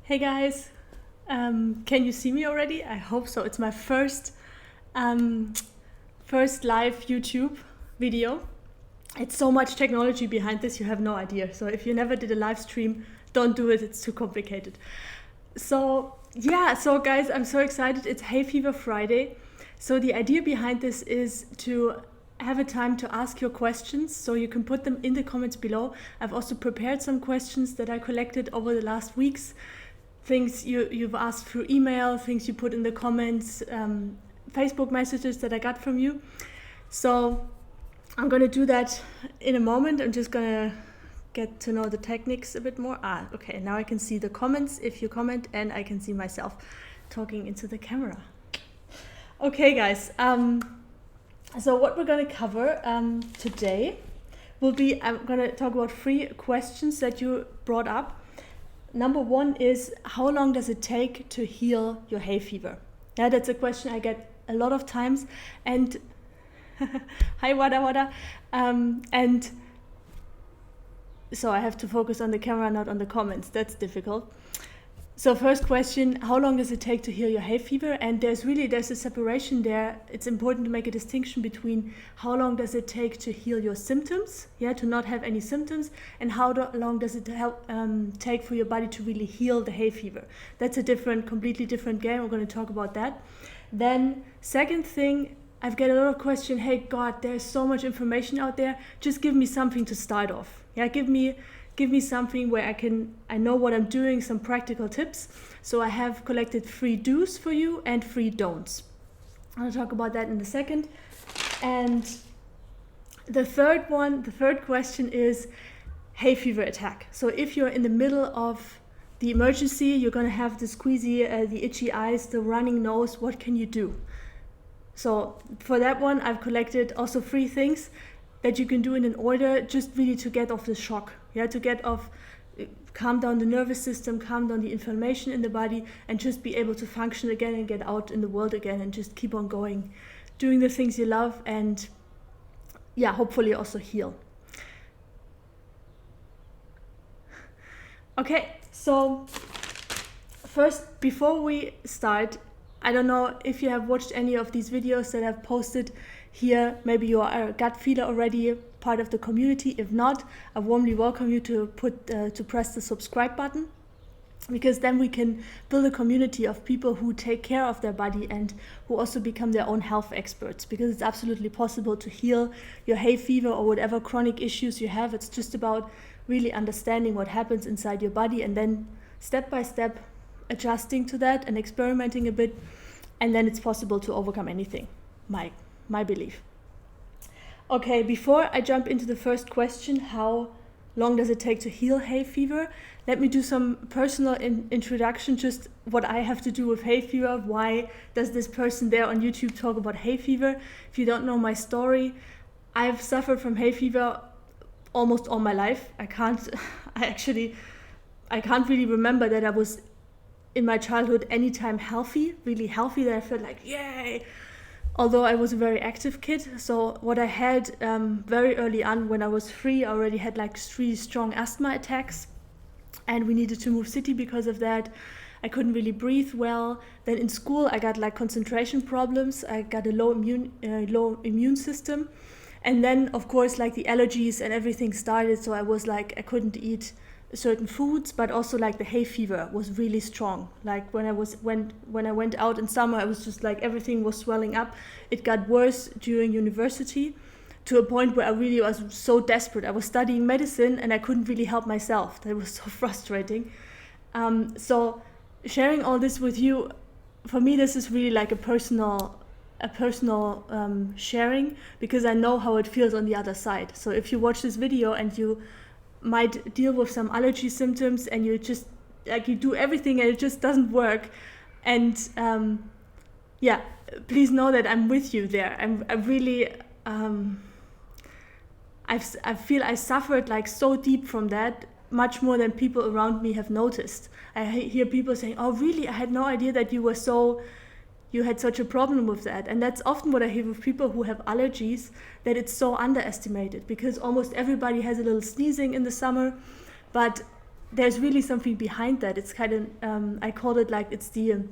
Hey guys, can you see me already? I hope so. It's my first live YouTube video. It's so much technology behind this, you have no idea. So if you never did a live stream, don't do it, it's too complicated. So guys, I'm so excited. It's Hay Fever Friday. So the idea behind this is to have a time to ask your questions, so you can put them in the comments below. I've also prepared some questions that I collected over the last weeks, things you've asked through email, things you put in the comments, Facebook messages that I got from you. So I'm going to do that in a moment. I'm just going to get to know the techniques a bit more. Okay, now I can see the comments if you comment, and I can see myself talking into the camera. Okay guys, so what we're going to cover today will be, I'm going to talk about 3 questions that you brought up. Number 1 is, how long does it take to heal your hay fever? Yeah, that's a question I get a lot of times. And hi Wada. And so I have to focus on the camera, not on the comments. That's difficult. So first question, how long does it take to heal your hay fever? And there's a separation there. It's important to make a distinction between how long does it take to heal your symptoms, to not have any symptoms, and how long does it take for your body to really heal the hay fever. That's a completely different game. We're going to talk about that. Then second thing, I've got a lot of questions. Hey God, there's so much information out there. Just give me something to start off. Give me something where I know what I'm doing, some practical tips. So I have collected 3 do's for you and 3 don'ts. I'll talk about that in a second. And the third question is hay fever attack. So if you're in the middle of the emergency, you're going to have the squeezy, the itchy eyes, the running nose, what can you do? So for that one, I've collected also 3 things that you can do in an order, just really to get off the shock, calm down the nervous system, calm down the inflammation in the body, and just be able to function again and get out in the world again and just keep on going, doing the things you love, and hopefully also heal. Okay, so first, before we start, I don't know if you have watched any of these videos that I've posted here. Maybe you are a gut feeler already, part of the community. If not, I warmly welcome you to press the subscribe button, because then we can build a community of people who take care of their body and who also become their own health experts, because it's absolutely possible to heal your hay fever or whatever chronic issues you have. It's just about really understanding what happens inside your body and then step by step adjusting to that and experimenting a bit, and then it's possible to overcome anything. My belief. Okay, before I jump into the first question, how long does it take to heal hay fever? Let me do some personal introduction, just what I have to do with hay fever. Why does this person there on YouTube talk about hay fever? If you don't know my story, I've suffered from hay fever almost all my life. I can't really remember that I was in my childhood anytime really healthy, that I felt like, yay! Although I was a very active kid. So what I had very early on, when I was 3, I already had like 3 strong asthma attacks, and we needed to move city because of that. I couldn't really breathe well. Then in school I got like concentration problems. I got a low immune system. And then of course like the allergies and everything started. So I was like, I couldn't eat certain foods, but also like the hay fever was really strong. Like when I went out in summer, I was just like, everything was swelling up. It got worse during university, to a point where I really was so desperate. I was studying medicine and I couldn't really help myself. That was so frustrating. So sharing all this with you, for me this is really like a personal sharing, because I know how it feels on the other side. So if you watch this video and you might deal with some allergy symptoms and you just like, you do everything and it just doesn't work, and please know that I'm with you there. I feel I suffered like so deep from that, much more than people around me have noticed. I hear people saying, oh really, I had no idea that you had such a problem with that. And that's often what I hear with people who have allergies, that it's so underestimated, because almost everybody has a little sneezing in the summer, but there's really something behind that. It's kind of, I call it like it's the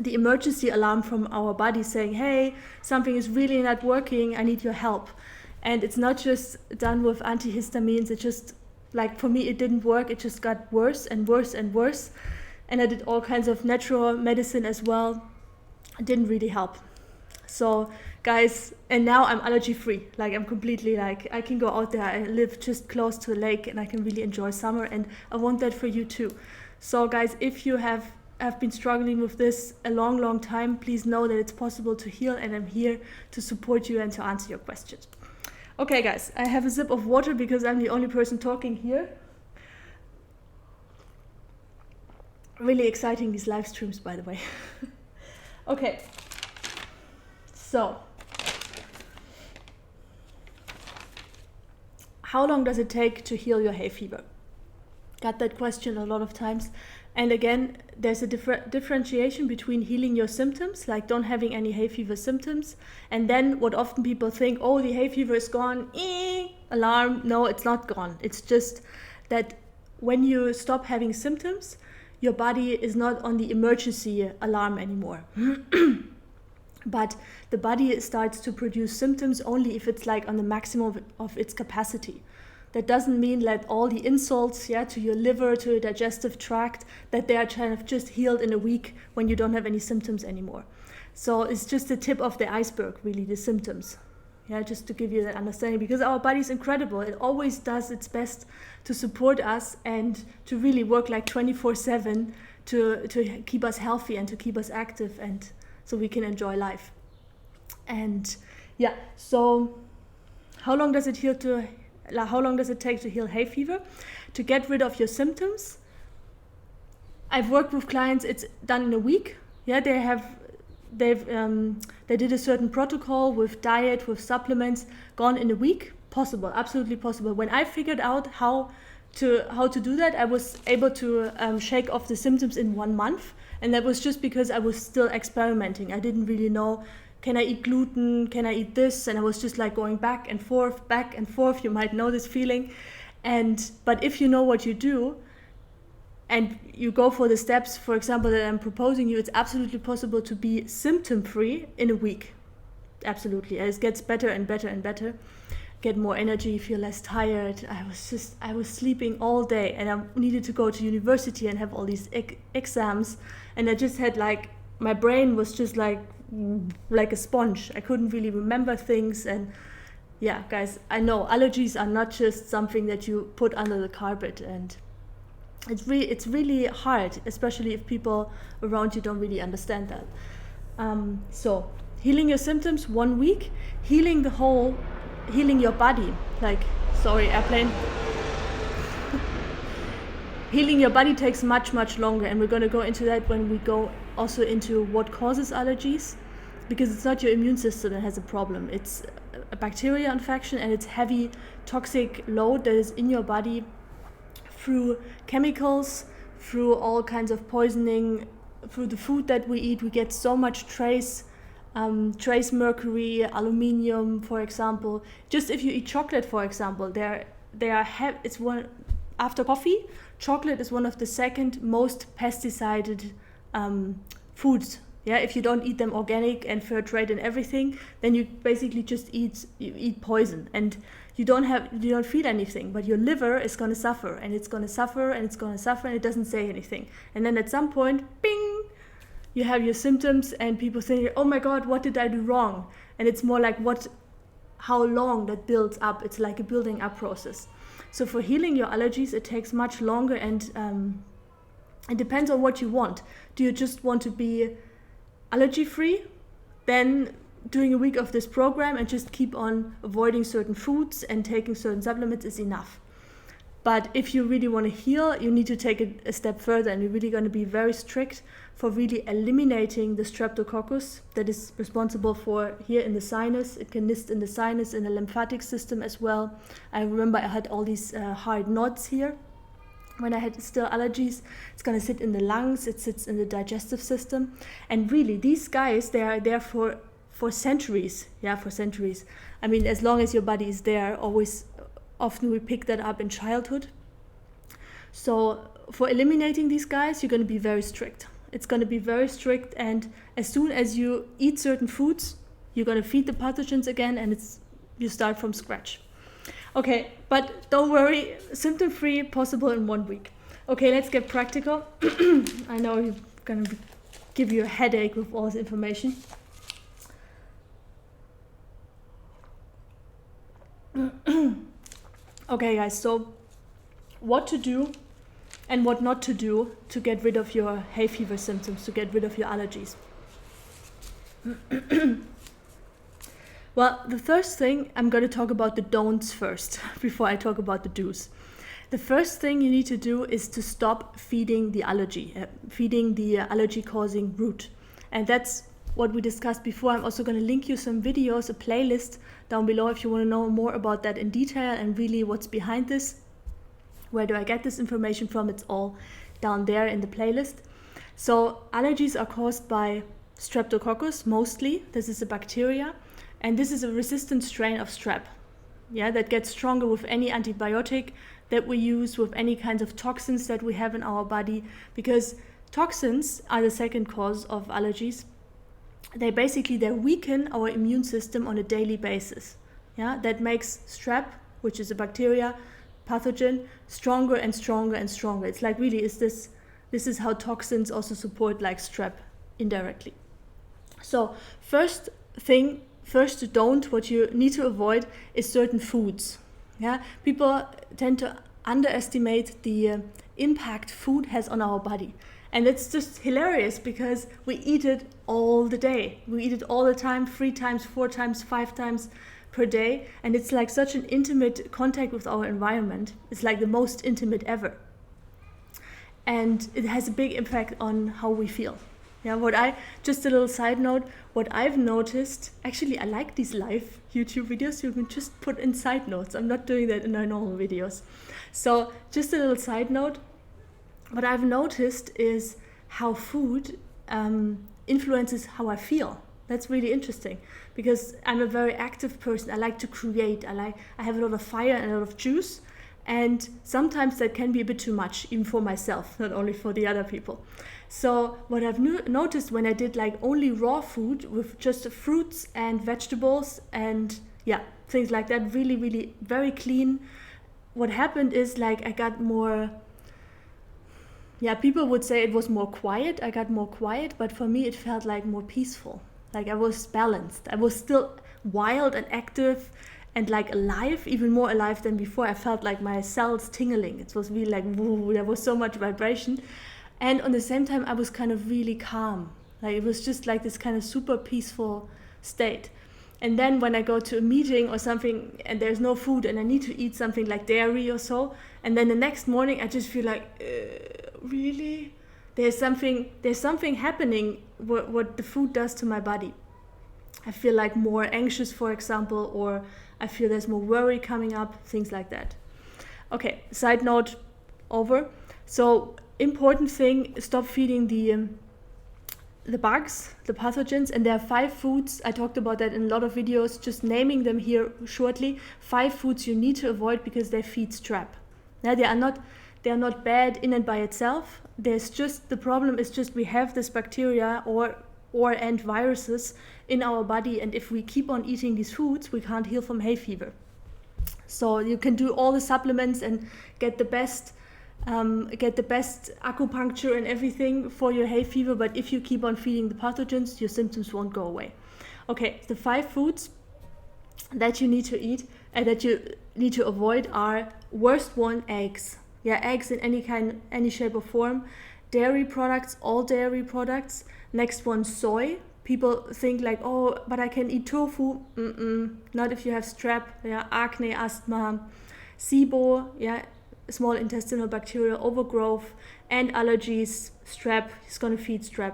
emergency alarm from our body saying, hey, something is really not working, I need your help. And it's not just done with antihistamines, it's just like, for me, it didn't work, it just got worse and worse and worse. And I did all kinds of natural medicine as well. It didn't really help. So guys, and now I'm allergy free. Like I'm completely like, I can go out there. I live just close to a lake and I can really enjoy summer, and I want that for you too. So guys, if you have been struggling with this a long time, please know that it's possible to heal, and I'm here to support you and to answer your questions. Okay guys, I have a sip of water because I'm the only person talking here. Really exciting, these live streams, by the way. Okay. So, how long does it take to heal your hay fever? Got that question a lot of times. And again, there's a differentiation between healing your symptoms, like don't having any hay fever symptoms, and then what often people think, oh, the hay fever is gone, alarm. No, it's not gone. It's just that when you stop having symptoms, your body is not on the emergency alarm anymore. But the body starts to produce symptoms only if it's like on the maximum of its capacity. That doesn't mean that all the insults, to your liver, to your digestive tract, that they are kind of just healed in a week when you don't have any symptoms anymore. So it's just the tip of the iceberg, really, the symptoms. Just to give you that understanding, because our body is incredible. It always does its best to support us and to really work like 24/7 to keep us healthy and to keep us active, and so we can enjoy life. And so how long does it take to heal hay fever? To get rid of your symptoms, I've worked with clients, it's done in a week. They did a certain protocol with diet, with supplements, gone in a week. Possible, absolutely possible. When I figured out how to do that, I was able to shake off the symptoms in 1 month. And that was just because I was still experimenting. I didn't really know, can I eat gluten? Can I eat this? And I was just like going back and forth. You might know this feeling. But if you know what you do and you go for the steps, for example, that I'm proposing you, it's absolutely possible to be symptom-free in a week. Absolutely. As it gets better and better and better. Get more energy, feel less tired. I was sleeping all day, and I needed to go to university and have all these exams, and I just had like, my brain was just like a sponge. I couldn't really remember things. And guys, I know allergies are not just something that you put under the carpet, and it's really hard, especially if people around you don't really understand that. So healing your symptoms 1 week, healing your body, airplane. Healing your body takes much longer, and we're going to go into that when we go also into what causes allergies, because it's not your immune system that has a problem. It's a bacteria infection, and it's heavy toxic load that is in your body through chemicals, through all kinds of poisoning, through the food that we eat. We get so much trace mercury, aluminium, for example. Just if you eat chocolate, for example, after coffee, chocolate is one of the second most pesticided foods. If you don't eat them organic and fair trade and everything, then you basically just eat poison, and you don't feel anything, but your liver is going to suffer, and it's going to suffer, and it's going to suffer, and it doesn't say anything. And then at some point, bing, you have your symptoms, and people think, oh my God, what did I do wrong? And it's more like how long that builds up. It's like a building up process. So for healing your allergies, it takes much longer, and it depends on what you want. Do you just want to be allergy free? Then doing a week of this program and just keep on avoiding certain foods and taking certain supplements is enough. But if you really want to heal, you need to take it a step further, and you're really going to be very strict for really eliminating the streptococcus that is responsible for here in the sinus. It can nest in the sinus, in the lymphatic system as well. I remember I had all these hard knots here when I had still allergies. It's going to sit in the lungs, it sits in the digestive system. And really, these guys, they are there for centuries. For centuries. I mean, as long as your body is there, often we pick that up in childhood. So for eliminating these guys, you're going to be very strict. It's going to be very strict, and as soon as you eat certain foods, you're going to feed the pathogens again, and you start from scratch. Okay, but don't worry, symptom-free, possible in 1 week. Okay, let's get practical. I know you're going to give you a headache with all this information. Okay, guys, so what to do and what not to do to get rid of your hay fever symptoms, to get rid of your allergies. Well, the first thing, I'm going to talk about the don'ts first, before I talk about the do's. The first thing you need to do is to stop feeding the allergy-causing root. And that's what we discussed before. I'm also going to link you some videos, a playlist down below if you want to know more about that in detail and really what's behind this. Where do I get this information from? It's all down there in the playlist. So allergies are caused by Streptococcus mostly. This is a bacteria, and this is a resistant strain of strep. Yeah, that gets stronger with any antibiotic that we use, with any kinds of toxins that we have in our body, because toxins are the second cause of allergies. They weaken our immune system on a daily basis. Yeah, that makes strep, which is a bacteria pathogen, stronger and stronger and stronger. It's like really, this is how toxins also support like strep indirectly. So first don't, what you need to avoid is certain foods. Yeah, people tend to underestimate the impact food has on our body. And it's just hilarious because we eat it all the day. We eat it all the time, 3 times, 4 times, 5 times per day. And it's like such an intimate contact with our environment. It's like the most intimate ever. And it has a big impact on how we feel. Yeah, just a little side note, what I've noticed, actually I like these live YouTube videos, you can just put in side notes. I'm not doing that in our normal videos. So just a little side note, what I've noticed is how food influences how I feel. That's really interesting because I'm a very active person. I like to create. I have a lot of fire and a lot of juice. And sometimes that can be a bit too much, even for myself, not only for the other people. So what I've noticed when I did like only raw food with just fruits and vegetables and yeah, things like that, really, really very clean. What happened is like I got more, people would say it was more quiet. I got more quiet, but for me it felt like more peaceful. Like I was balanced. I was still wild and active and like alive, even more alive than before. I felt like my cells tingling. It was really like, woo, there was so much vibration. And on the same time, I was kind of really calm. Like it was just like this kind of super peaceful state. And then when I go to a meeting or something and there's no food and I need to eat something like dairy or so, and then the next morning I just feel like, really? There's something happening what the food does to my body. I feel like more anxious, for example, or I feel there's more worry coming up, things like that. Okay, side note over. So important thing, stop feeding the bugs, the pathogens, and there are 5 foods. I talked about that in a lot of videos, just naming them here shortly. 5 foods you need to avoid because they feed strep. Now, they are not bad in and by itself. The problem is just we have this bacteria and viruses in our body, and if we keep on eating these foods, we can't heal from hay fever. So you can do all the supplements and get the best acupuncture and everything for your hay fever, but if you keep on feeding the pathogens, your symptoms won't go away. Okay, the 5 foods that you need to eat and that you need to avoid are, worst one, eggs. Yeah, eggs in any shape or form. Dairy products, all dairy products. Next one, soy. People think like, oh, but I can eat tofu. Not if you have strep, acne, asthma, SIBO, small intestinal bacterial overgrowth, and allergies. Strep is going to feed strep.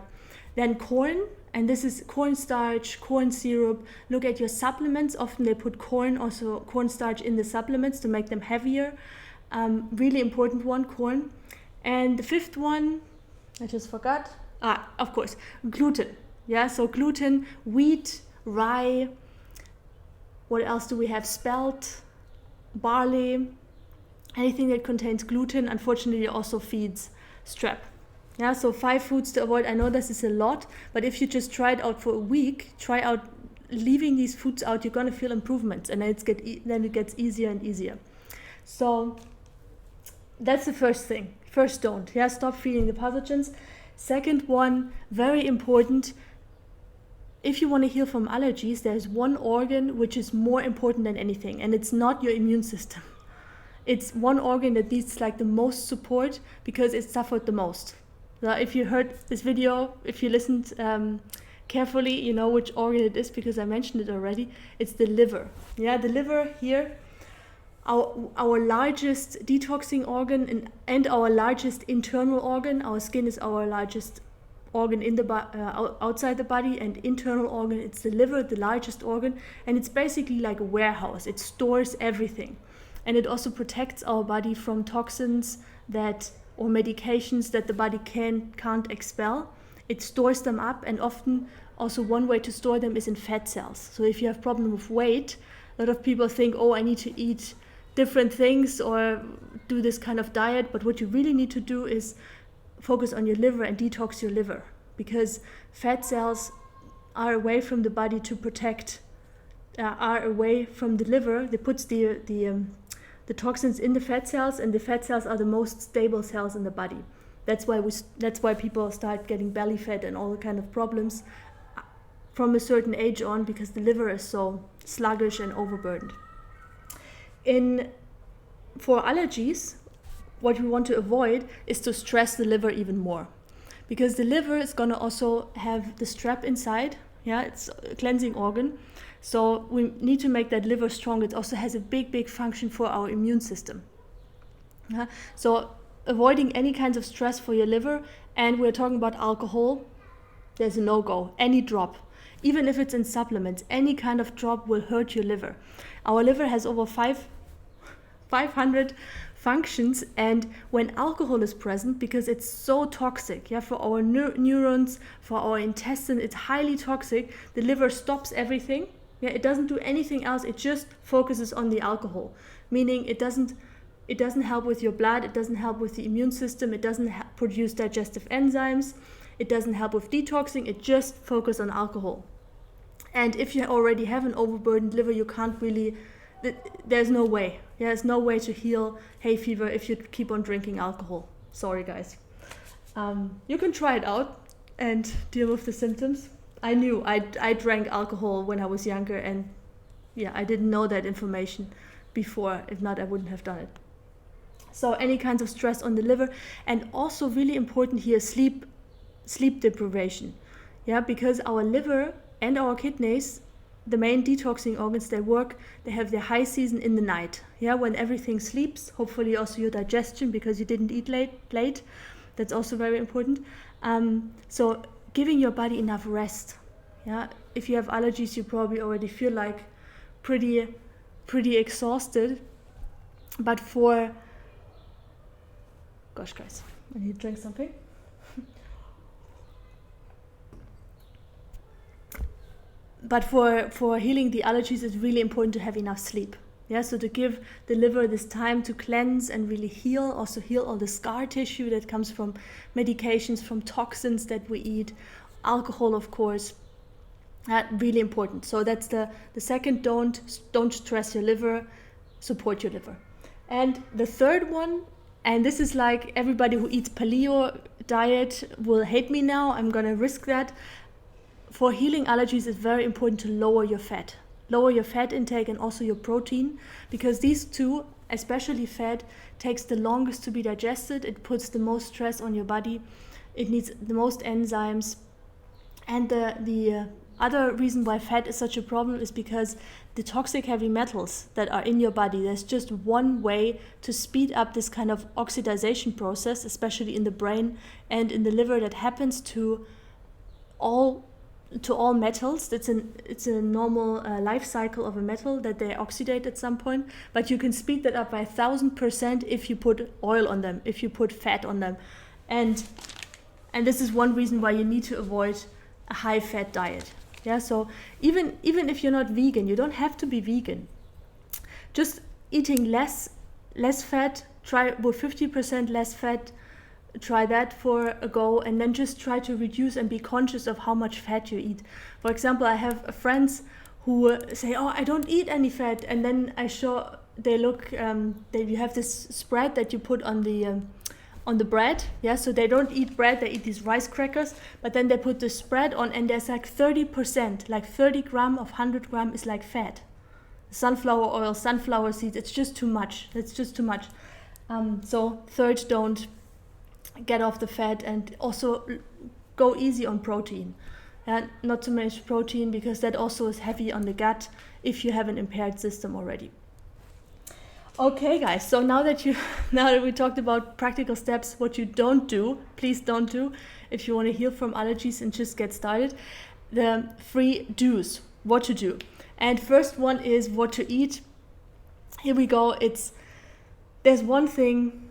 Then corn, and this is cornstarch, corn syrup. Look at your supplements. Often they put cornstarch in the supplements to make them heavier. Really important one, corn. And the 5th one, I just forgot. Of course, gluten. Yeah, so gluten, wheat, rye. What else do we have? Spelt, barley, Anything that contains gluten, unfortunately, also feeds strep. Yeah, so 5 foods to avoid. I know this is a lot, but if you just try it out for a week, try out leaving these foods out, you're going to feel improvements, and then it gets easier and easier. So that's the first thing. First, don't. Yeah, stop feeding the pathogens. Second one, very important. If you want to heal from allergies, there's one organ which is more important than anything, and it's not your immune system. It's one organ that needs like the most support because it suffered the most. So if you heard this video, if you listened carefully, you know which organ it is because I mentioned it already. It's the liver. Yeah, the liver here, our largest detoxing organ and our largest internal organ. Our skin is our largest organ in the outside the body, and internal organ, it's the liver, the largest organ, and it's basically like a warehouse. It stores everything, and it also protects our body from toxins or medications that the body can't expel. It stores them up, and often also one way to store them is in fat cells. So if you have problem with weight, a lot of people think, oh, I need to eat different things or do this kind of diet, but what you really need to do is focus on your liver and detox your liver, because fat cells are away from the body to protect, are away from the liver. They put the toxins in the fat cells, and the fat cells are the most stable cells in the body. That's why people start getting belly fat and all the kind of problems from a certain age on, because the liver is so sluggish and overburdened. For allergies, what we want to avoid is to stress the liver even more, because the liver is going to also have the strep inside. Yeah, it's a cleansing organ. So we need to make that liver strong. It also has a big function for our immune system. Yeah? So avoiding any kinds of stress for your liver, and we're talking about alcohol, there's a no-go. Any drop, even if it's in supplements, any kind of drop will hurt your liver. Our liver has over 500 functions, and when alcohol is present, because it's so toxic, yeah, for our neurons, for our intestine, it's highly toxic, the liver stops everything. Yeah, it doesn't do anything else, it just focuses on the alcohol, meaning it doesn't help with your blood, it doesn't help with the immune system, it doesn't produce digestive enzymes, it doesn't help with detoxing, it just focuses on alcohol. And if you already have an overburdened liver, you can't really, there's no way. There's no way to heal hay fever if you keep on drinking alcohol. Sorry, guys. You can try it out and deal with the symptoms. I knew I drank alcohol when I was younger, and yeah, I didn't know that information before. If not, I wouldn't have done it. So any kinds of stress on the liver, and also really important here, sleep deprivation. Yeah, because our liver and our kidneys, the main detoxing organs, they have their high season in the night. Yeah, when everything sleeps, hopefully also your digestion, because you didn't eat late. That's also very important. So giving your body enough rest. Yeah, if you have allergies, you probably already feel like pretty exhausted. But gosh, guys, I need to drink something. But for healing the allergies, it's really important to have enough sleep. Yeah, so to give the liver this time to cleanse and really heal, also heal all the scar tissue that comes from medications, from toxins that we eat, alcohol, of course. Really important. So that's the second, don't stress your liver, support your liver. And the third one, and this is like everybody who eats paleo diet will hate me now, I'm gonna risk that. For healing allergies, it's very important to lower your fat. Lower your fat intake and also your protein, because these two, especially fat, takes the longest to be digested. It puts the most stress on your body. It needs the most enzymes. And the other reason why fat is such a problem is because the toxic heavy metals that are in your body, there's just one way to speed up this kind of oxidation process, especially in the brain and in the liver, that happens to all metals. It's a normal life cycle of a metal that they oxidate at some point, but you can speed that up by 1000% if you put oil on them, if you put fat on them, and this is one reason why you need to avoid a high fat diet. Yeah, so even if you're not vegan, you don't have to be vegan. Just eating less less fat, try with 50% less fat, try that for a go, and then just try to reduce and be conscious of how much fat you eat. For example, I have friends who say, oh, I don't eat any fat, and then you have this spread that you put on the bread, yeah, so they don't eat bread, they eat these rice crackers, but then they put the spread on, and there's like 30%, like 30 gram of 100 gram is like fat. Sunflower oil, sunflower seeds, it's just too much. It's just too much. So third, don't get off the fat, and also go easy on protein. Not too much protein, because that also is heavy on the gut if you have an impaired system already. Okay guys, so now that we talked about practical steps, what you don't do, please don't do if you want to heal from allergies and just get started, the 3 do's, what to do. And first one is what to eat. Here we go. There's one thing,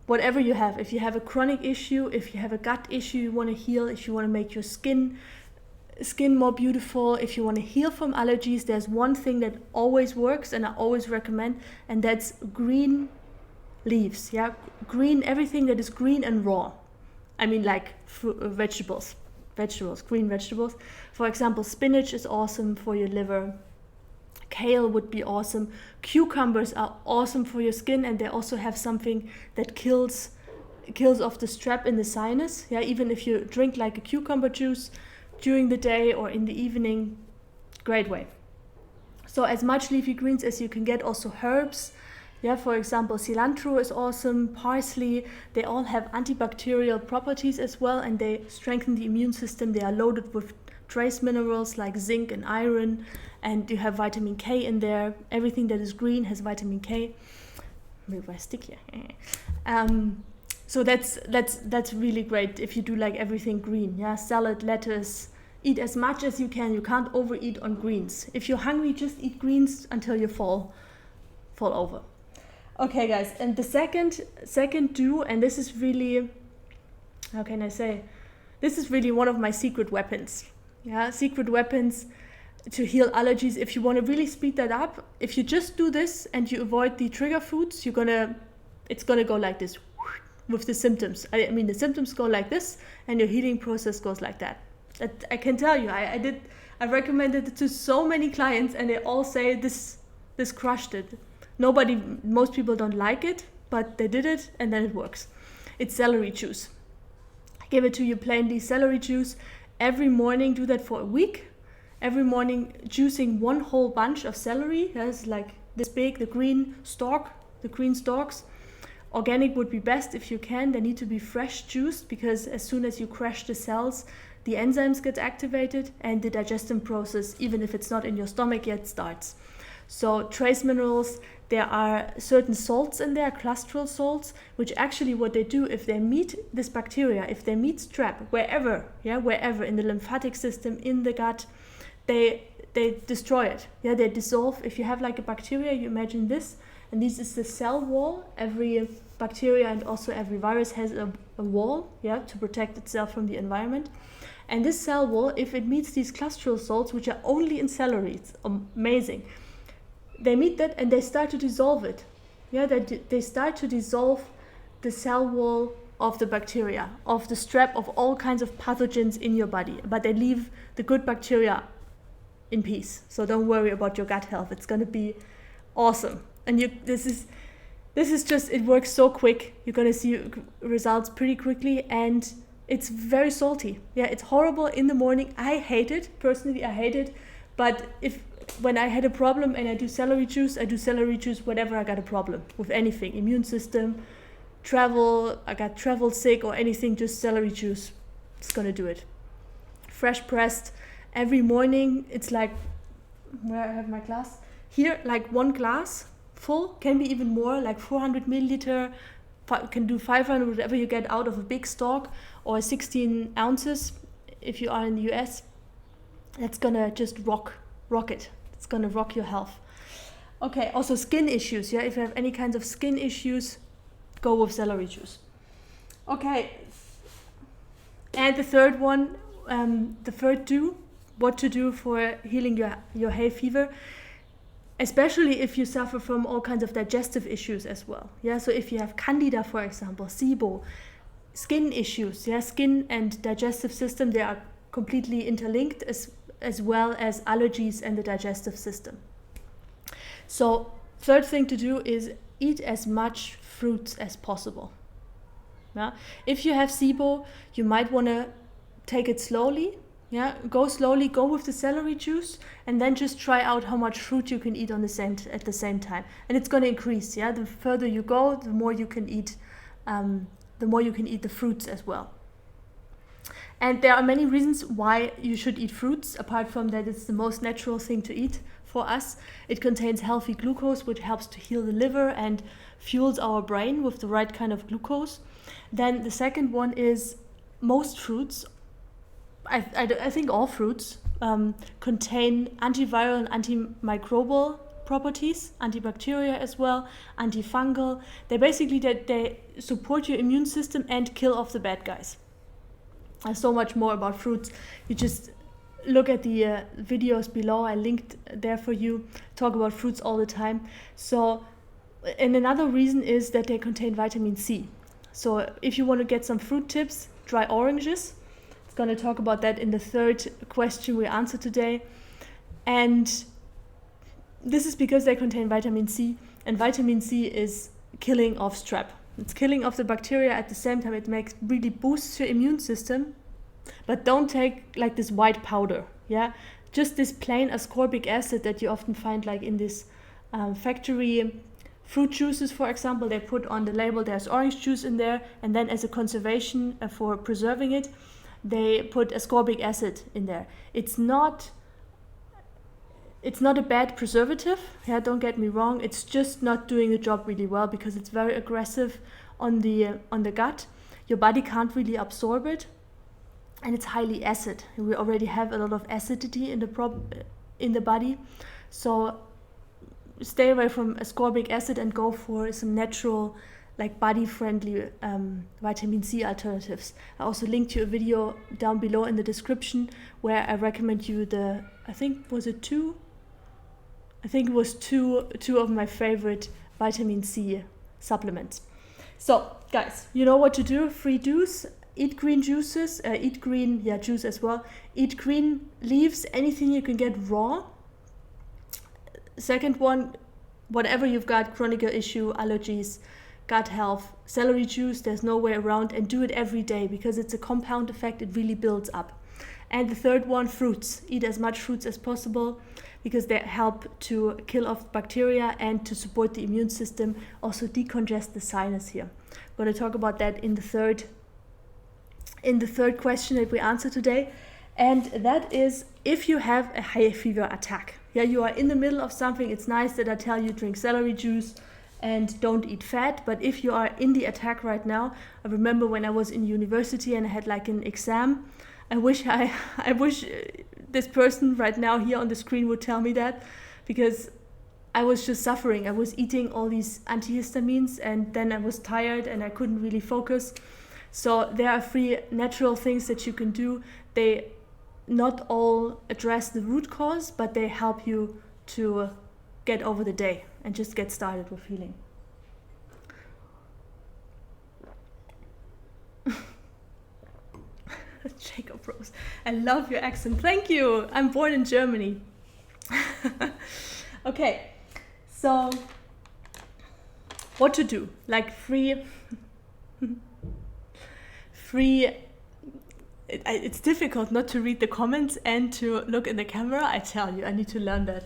whatever you have, if you have a chronic issue, if you have a gut issue you want to heal, if you want to make your skin more beautiful, if you want to heal from allergies, there's one thing that always works and I always recommend, and that's green leaves. Yeah, green, everything that is green and raw. I mean, like vegetables, green vegetables. For example, spinach is awesome for your liver. Kale would be awesome. Cucumbers are awesome for your skin, and they also have something that kills off the strep in the sinus. Yeah, even if you drink like a cucumber juice during the day or in the evening, great way. So as much leafy greens as you can get, also herbs. Yeah, for example, cilantro is awesome, parsley, they all have antibacterial properties as well, and they strengthen the immune system. They are loaded with trace minerals like zinc and iron, and you have vitamin K in there. Everything that is green has vitamin K. Maybe I stick here. So that's really great if you do like everything green. Yeah, salad, lettuce, eat as much as you can. You can't overeat on greens. If you're hungry, just eat greens until you fall over. Okay guys, and the second do, and this is really, how can I say, this is really one of my secret weapons. Yeah, secret weapons to heal allergies. If you want to really speed that up, if you just do this and you avoid the trigger foods, it's gonna go like this with the symptoms. I mean, the symptoms go like this, and your healing process goes like that. I can tell you, I recommended it to so many clients, and they all say this crushed it. Most people don't like it, but they did it, and then it works. It's celery juice. I give it to you plainly, celery juice. Every morning, do that for a week. Every morning, juicing one whole bunch of celery. That's like this big, the green stalks. Organic would be best if you can. They need to be fresh juiced, because as soon as you crush the cells, the enzymes get activated, and the digestion process, even if it's not in your stomach yet, starts. So trace minerals, there are certain salts in there, cholesterol salts, which actually what they do, if they meet this bacteria, if they meet strep, wherever in the lymphatic system, in the gut, they destroy it. Yeah, they dissolve. If you have like a bacteria, you imagine this, and this is the cell wall. Every bacteria and also every virus has a wall, yeah, to protect itself from the environment. And this cell wall, if it meets these cholesterol salts, which are only in celery, it's amazing. They meet that and they start to dissolve it. Yeah, they start to dissolve the cell wall of the bacteria, of the strep, of all kinds of pathogens in your body. But they leave the good bacteria in peace. So don't worry about your gut health. It's going to be awesome. And this is just, it works so quick. You're going to see results pretty quickly, and it's very salty. Yeah, it's horrible in the morning. I hate it. Personally, I hate it. But when I had a problem and I do celery juice whenever I got a problem with anything, immune system, I got travel sick or anything, just celery juice. It's gonna do it. Fresh pressed every morning. It's like, where I have my glass? Here, like 1 glass full, can be even more, like 400 milliliter, can do 500, whatever you get out of a big stalk, or 16 ounces if you are in the US. That's gonna just rock it. It's gonna rock your health. Okay, also skin issues. Yeah, if you have any kinds of skin issues, go with celery juice. Okay, and the third one, what to do for healing your hay fever. especially if you suffer from all kinds of digestive issues as well. Yeah, so if you have candida, for example, SIBO, skin issues, yeah, skin and digestive system, they are completely interlinked, as well as allergies and the digestive system. So third thing to do is eat as much fruits as possible. Yeah? If you have SIBO, you might want to take it slowly. Yeah, go slowly, go with the celery juice, and then just try out how much fruit you can eat at the same time. And it's going to increase. Yeah, the further you go, the more you can eat. The more you can eat the fruits as well. And there are many reasons why you should eat fruits, apart from that it's the most natural thing to eat for us. It contains healthy glucose, which helps to heal the liver and fuels our brain with the right kind of glucose. Then the second one is most fruits, I think all fruits, contain antiviral and antimicrobial properties, antibacterial as well, antifungal. They support your immune system and kill off the bad guys. There's so much more about fruits. You just look at the videos below. I linked there for you. Talk about fruits all the time. So, and another reason is that they contain vitamin C. So if you want to get some fruit tips, try oranges. It's going to talk about that in the third question we answer today. And this is because they contain vitamin C, and vitamin C is killing off strep. It's killing off the bacteria at the same time. It really boosts your immune system. But don't take like this white powder, yeah? Just this plain ascorbic acid that you often find like in this factory fruit juices, for example. They put on the label there's orange juice in there, and then as a conservation for preserving it, they put ascorbic acid in there. It's not a bad preservative, yeah, don't get me wrong. It's just not doing the job really well because it's very aggressive on the gut. Your body can't really absorb it, and it's highly acid. We already have a lot of acidity in the body, so stay away from ascorbic acid and go for some natural, like body-friendly vitamin C alternatives. I also linked you a video down below in the description where I recommend you I think it was two of my favorite vitamin C supplements. So guys, you know what to do. 3 do's: eat green juices, eat green juice as well. Eat green leaves, anything you can get raw. Second one, whatever you've got, chronic issue, allergies, gut health, celery juice, there's no way around, and do it every day because it's a compound effect. It really builds up. And the third one, fruits. Eat as much fruits as possible because they help to kill off bacteria and to support the immune system, also decongest the sinus here. I'm going to talk about that in the third question that we answer today. And that is if you have a hay fever attack. Yeah, you are in the middle of something. It's nice that I tell you drink celery juice and don't eat fat. But if you are in the attack right now, I remember when I was in university and I had like an exam. I wish this person right now here on the screen would tell me that, because I was just suffering. I was eating all these antihistamines and then I was tired and I couldn't really focus. So there are 3 natural things that you can do. They not all address the root cause, but they help you to get over the day and just get started with healing. Jacob Rose, I love your accent. Thank you. I'm born in Germany. Okay, so what to do? Like it's difficult not to read the comments and to look in the camera. I tell you, I need to learn that.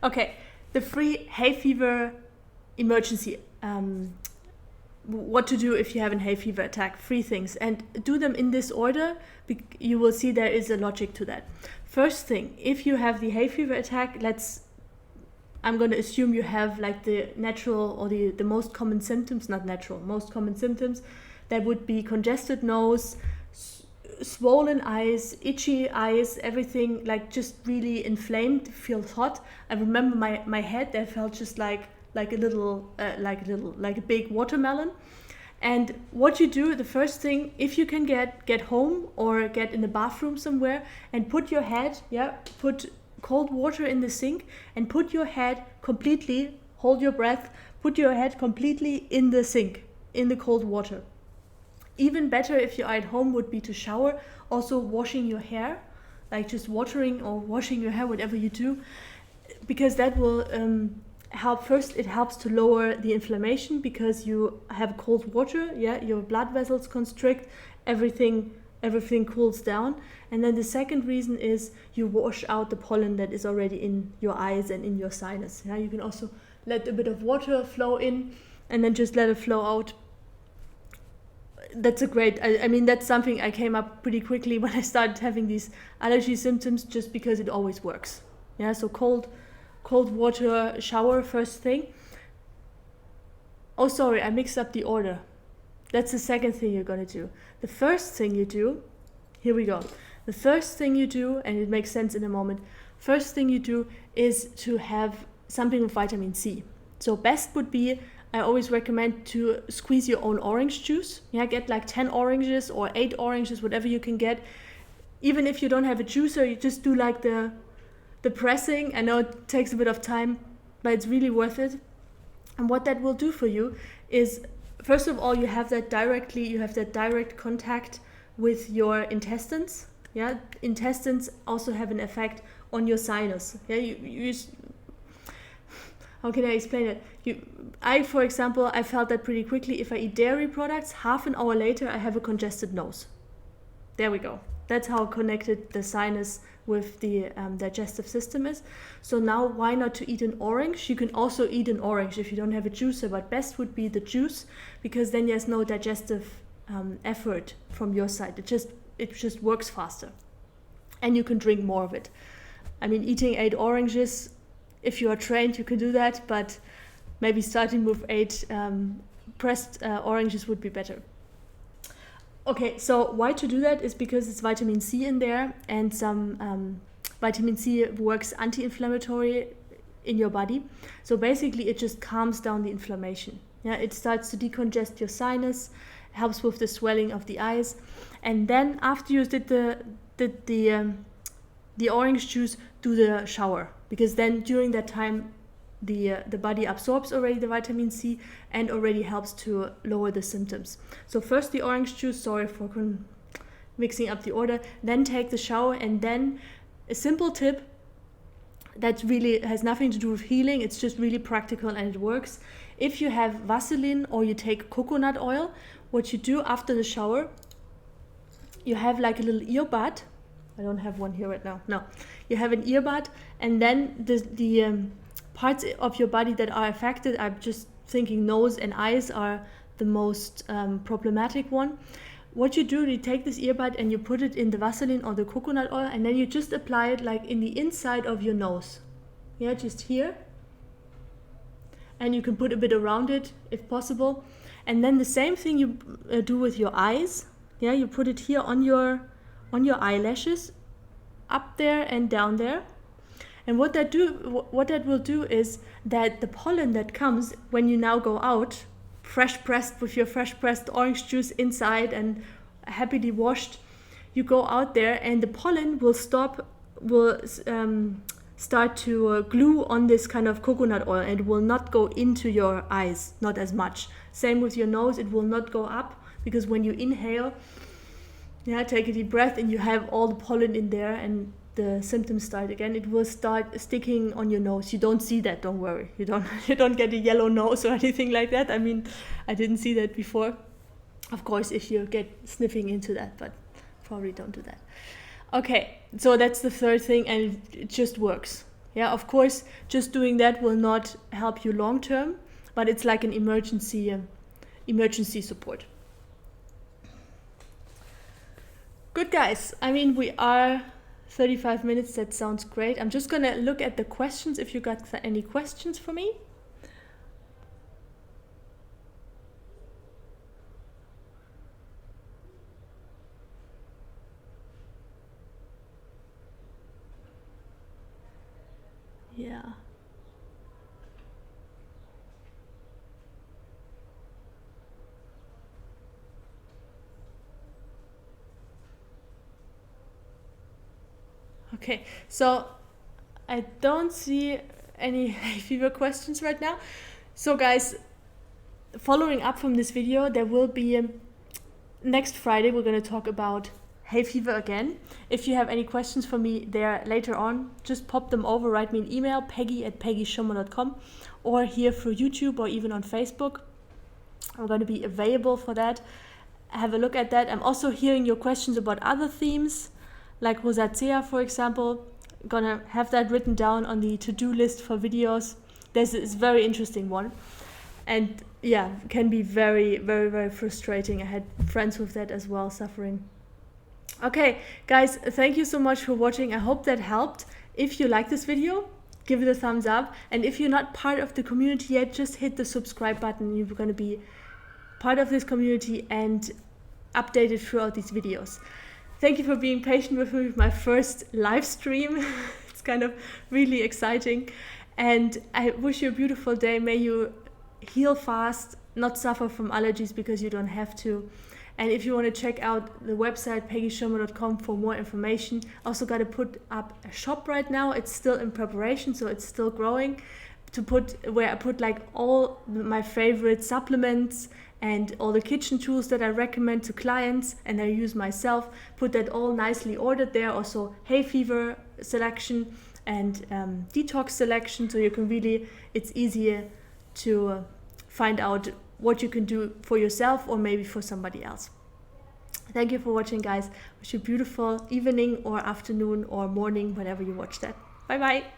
Okay, the free hay fever emergency. What to do if you have a hay fever attack. 3 things, and do them in this order. You will see there is a logic to that. First thing, if you have the hay fever attack, I'm going to assume you have like the natural or the most common symptoms, not natural, most common symptoms. That would be congested nose, swollen eyes, itchy eyes, everything like just really inflamed, feels hot. I remember my head that felt just like a big watermelon. And what you do, the first thing, if you can get home or get in the bathroom somewhere and put your head, put cold water in the sink and put your head completely, hold your breath, put your head completely in the sink, in the cold water. Even better if you are at home would be to shower, also washing your hair, like just watering or washing your hair, whatever you do, because that will help. First, it helps to lower the inflammation because you have cold water, your blood vessels constrict, everything cools down. And then the second reason is you wash out the pollen that is already in your eyes and in your sinus. You can also let a bit of water flow in and then just let it flow out. That's a great, I mean, that's something I came up pretty quickly when I started having these allergy symptoms, just because it always works. So cold water shower first thing. Oh, sorry, I mixed up the order. That's the second thing you're gonna do. The first thing you do, here we go. The first thing you do, and it makes sense in a moment, first thing you do is to have something with vitamin C. So best would be, I always recommend to squeeze your own orange juice. Get like 10 oranges or 8 oranges, whatever you can get. Even if you don't have a juicer, you just do like the pressing. I know it takes a bit of time, but it's really worth it. And what that will do for you is, first of all, you have that direct contact with your intestines. Intestines also have an effect on your sinus. How can I explain it? For example, I felt that pretty quickly. If I eat dairy products, half an hour later, I have a congested nose. There we go. That's how connected the sinus with the digestive system is. So now, why not to eat an orange? You can also eat an orange if you don't have a juicer, but best would be the juice, because then there's no digestive effort from your side. It just works faster, and you can drink more of it. I mean, eating 8 oranges, if you are trained, you can do that, but maybe starting with 8 pressed oranges would be better. Okay, so why to do that is because it's vitamin C in there, and some vitamin C works anti-inflammatory in your body. So basically, it just calms down the inflammation. It starts to decongest your sinus, helps with the swelling of the eyes, and then after you did the orange juice, do the shower, because then during that time the body absorbs already the vitamin C and already helps to lower the symptoms. So first the orange juice, sorry for mixing up the order, then take the shower, and then a simple tip that really has nothing to do with healing, it's just really practical and it works. If you have Vaseline or you take coconut oil, what you do after the shower, you have like a little earbud. I don't have one here right now. No, you have an earbud, and then the parts of your body that are affected, I'm just thinking nose and eyes are the most problematic one. What you do, you take this earbud and you put it in the Vaseline or the coconut oil, and then you just apply it like in the inside of your nose. Just here. And you can put a bit around it if possible. And then the same thing you do with your eyes. You put it here on your eyelashes, up there and down there. And what that will do is that the pollen that comes when you now go out, fresh pressed with your fresh pressed orange juice inside and happily washed, you go out there and the pollen will start to glue on this kind of coconut oil, and it will not go into your eyes, not as much. Same with your nose, it will not go up, because when you inhale, take a deep breath and you have all the pollen in there and the symptoms start again, it will start sticking on your nose. You don't see that, don't worry. You don't get a yellow nose or anything like that. I mean, I didn't see that before. Of course, if you get sniffing into that, but probably don't do that. Okay, so that's the third thing, and it just works. Of course, just doing that will not help you long term, but it's like an emergency support. Good, guys. I mean, we are 35 minutes. That sounds great. I'm just gonna look at the questions if you got any questions for me. Yeah. Okay, so I don't see any hay fever questions right now. So guys, following up from this video, there will be next Friday we're going to talk about hay fever again. If you have any questions for me there later on, just pop them over, write me an email, peggy@peggyschomer.com, or here through YouTube or even on Facebook. I'm going to be available for that. Have a look at that. I'm also hearing your questions about other themes, like rosacea, for example. Gonna have that written down on the to-do list for videos. There's this very interesting one, and yeah, can be very, very, very frustrating. I had friends with that as well, suffering. Okay, guys, thank you so much for watching. I hope that helped. If you like this video, give it a thumbs up, and if you're not part of the community yet, just hit the subscribe button. You're going to be part of this community and updated throughout these videos. Thank you for being patient with me with my first live stream. It's kind of really exciting. And I wish you a beautiful day. May you heal fast, not suffer from allergies because you don't have to. And if you want to check out the website, peggyschomer.com, for more information. Also got to put up a shop right now. It's still in preparation, so it's still growing. Where I put like all my favorite supplements and all the kitchen tools that I recommend to clients and I use myself, put that all nicely ordered there. Also hay fever selection and detox selection, so you can really, it's easier to find out what you can do for yourself or maybe for somebody else. Thank you for watching, guys. Wish you a beautiful evening or afternoon or morning whenever you watch that. Bye bye.